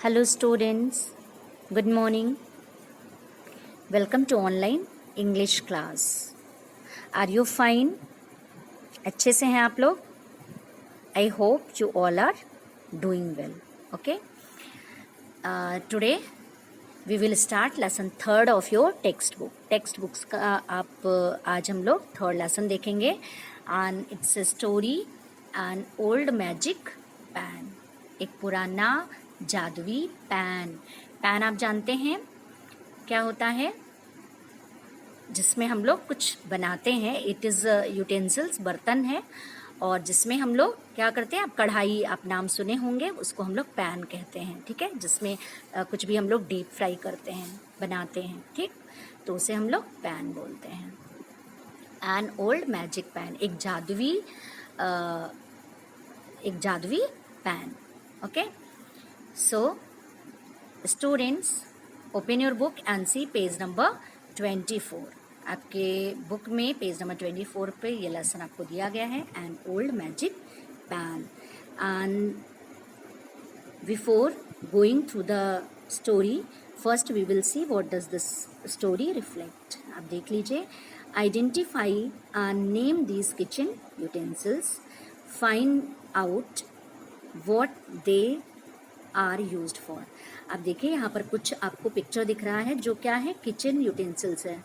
Hello students, good morning. Welcome to online English class. Are you fine? अच्छे से हैं आप लोग? I hope you all are doing well. Okay. Today we will start lesson 3rd of your textbook. Textbooks का आप आज हम लोग 3rd lesson देखेंगे and it's a story an old magic pan. एक पुराना जादुई पैन आप जानते हैं क्या होता है, जिसमें हम लोग कुछ बनाते हैं. इट इज़ यूटेंसिल्स, बर्तन है, और जिसमें हम लोग क्या करते हैं, आप कढ़ाई आप नाम सुने होंगे, उसको हम लोग पैन कहते हैं. ठीक है, जिसमें कुछ भी हम लोग डीप फ्राई करते हैं, बनाते हैं. ठीक, तो उसे हम लोग पैन बोलते हैं. एन ओल्ड मैजिक पैन, एक जादुई pan. Okay, so students open your book and see page number 24. आपके बुक में पेज नंबर 24 पे ये लेसन आपको दिया गया है, an old magic pan. And before going through the story, first we will see what does this story reflect. आप देख लीजिए. Identify and name these kitchen utensils, find out what they are used for. आप देखिए यहाँ पर कुछ आपको picture दिख रहा है, जो क्या है, किचन यूटेंसिल्स है.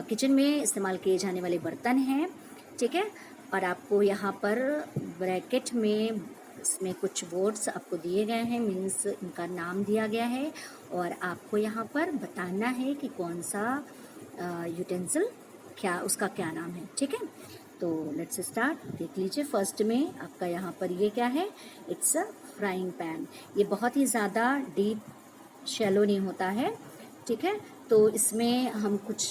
किचन में इस्तेमाल किए जाने वाले बर्तन हैं. ठीक है, और आपको यहाँ पर ब्रैकेट में इसमें कुछ वर्ड्स आपको दिए गए हैं, मीन्स इनका नाम दिया गया है, और आपको यहाँ पर बताना है कि कौन सा यूटेंसिल क्या, उसका क्या नाम है. ठीक है, तो लेट्स स्टार्ट. देख लीजिए, फर्स्ट में आपका यहाँ पर ये क्या है, इट्स अ फ्राइंग पैन. ये बहुत ही ज़्यादा डीप शैलो नहीं होता है. ठीक है, तो इसमें हम कुछ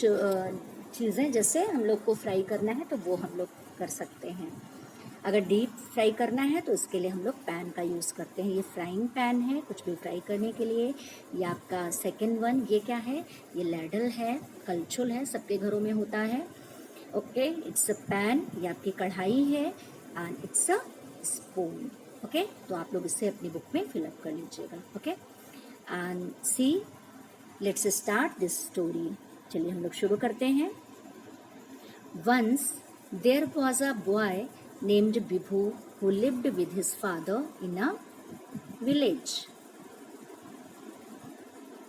चीज़ें, जैसे हम लोग को फ्राई करना है तो वो हम लोग कर सकते हैं. अगर डीप फ्राई करना है तो उसके लिए हम लोग पैन का यूज़ करते हैं. ये फ्राइंग पैन है कुछ भी फ्राई करने के लिए. ये आपका सेकेंड वन, ये क्या है, ये लैडल है, कलछुल है, सबके घरों में होता है. ओके, इट्स अ पैन, ये आपकी कढ़ाई है, and it's a spoon. Okay, तो आप लोग इसे अपनी बुक में फिलअप कर लीजिएगा. Okay, and see, let's start this story. चलिए हम लोग शुरू करते हैं. Once there was a boy named Bibhu who lived with his father in a village.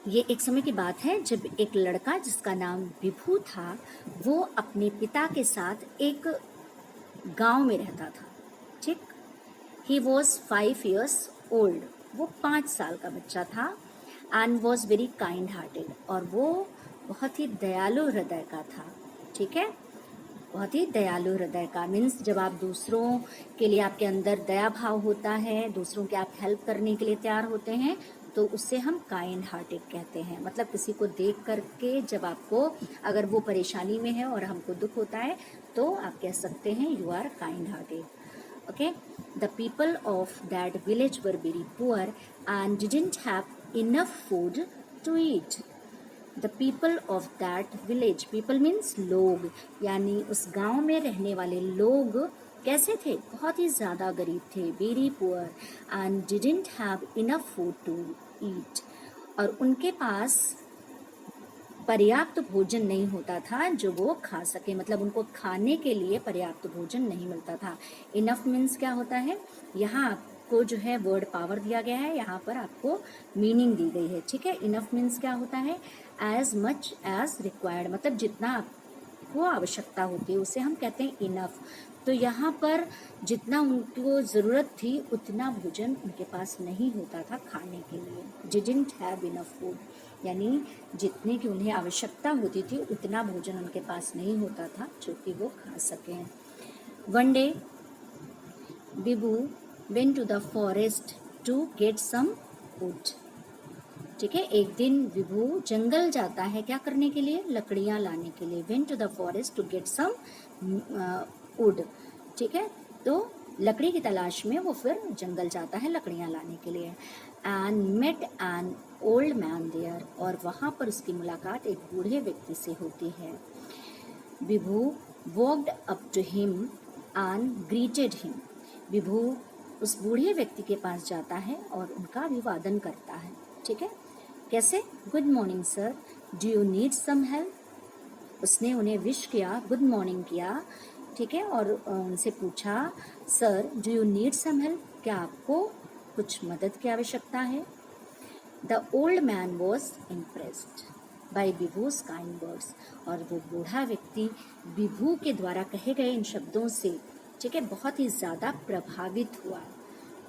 ये एक समय की बात है जब एक लड़का जिसका नाम विभू था, वो अपने पिता के साथ एक गांव में रहता था. ठीक, ही वॉज 5 years ओल्ड, वो 5 साल का बच्चा था. And was very kind hearted, और वो बहुत ही दयालु हृदय का था. ठीक है, बहुत ही दयालु हृदय का मीन्स जब आप दूसरों के लिए, आपके अंदर दया भाव होता है, दूसरों के आप हेल्प करने के लिए तैयार होते हैं, तो उससे हम काइंड हार्टेड कहते हैं. मतलब किसी को देख करके जब आपको, अगर वो परेशानी में है और हमको दुख होता है, तो आप कह सकते हैं you are kind hearted. Okay, the people of that village were very poor and didn't have enough food to eat. The people of that village, people means लोग, यानी उस गांव में रहने वाले लोग कैसे थे, बहुत ही ज़्यादा गरीब थे. Very poor and didn't have enough food to eat, और उनके पास पर्याप्त भोजन नहीं होता था जो वो खा सके. मतलब उनको खाने के लिए पर्याप्त भोजन नहीं मिलता था. इनफ मीन्स क्या होता है, यहाँ आपको जो है वर्ड पावर दिया गया है, यहाँ पर आपको मीनिंग दी गई है. ठीक है, इनफ मीन्स क्या होता है, एज मच एज रिक्वायर्ड, मतलब जितना आपको आवश्यकता होती है उसे हम कहते हैं इनफ. तो यहाँ पर जितना उनको ज़रूरत थी उतना भोजन उनके पास नहीं होता था खाने के लिए. डिडंट हैव इनफ फूड, यानी जितने की उन्हें आवश्यकता होती थी उतना भोजन उनके पास नहीं होता था जो कि वो खा सकें. One day Bibu went to the forest to get some wood. ठीक है, एक दिन विभू जंगल जाता है क्या करने के लिए, लकड़ियाँ लाने के लिए. Went to the forest to get some wood. ठीक है, तो लकड़ी की तलाश में वो फिर जंगल जाता है लकड़ियाँ लाने के लिए. And met an old man there, और वहाँ पर उसकी मुलाकात एक बूढ़े व्यक्ति से होती है. Vibhu walked up to him and greeted him. Vibhu उस बूढ़े व्यक्ति के पास जाता है और उनका अभिवादन करता है. ठीक है, कैसे? Good morning sir, do you need some help? उसने उन्हें विश किया, गुड मॉर्निंग किया, ठीक है, और उनसे पूछा, sir do you need some help, क्या आपको कुछ मदद की आवश्यकता है? The old man was impressed by Vibhu's kind words, और वो बूढ़ा व्यक्ति विभू के द्वारा कहे गए इन शब्दों से, ठीक है, बहुत ही ज़्यादा प्रभावित हुआ,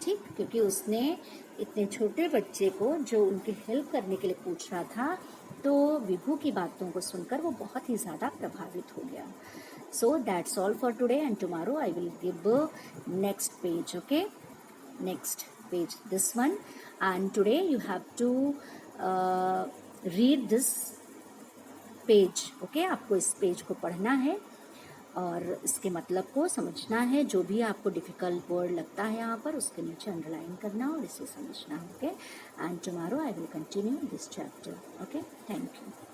ठीक, क्योंकि उसने इतने छोटे बच्चे को जो उनकी हेल्प करने के लिए पूछ रहा था, तो विभू की बातों को सुनकर वो बहुत ही ज़्यादा प्रभावित हो गया. So that's all for today and tomorrow I will give next page. Okay, next page, this one, and today you have to read this page. okay, आपको इस पेज को पढ़ना है और इसके मतलब को समझना है. जो भी आपको डिफिकल्ट वर्ड लगता है यहाँ पर, उसके नीचे अंडरलाइन करना और इसे समझना है. Okay, and tomorrow I will continue this chapter. Okay, thank you.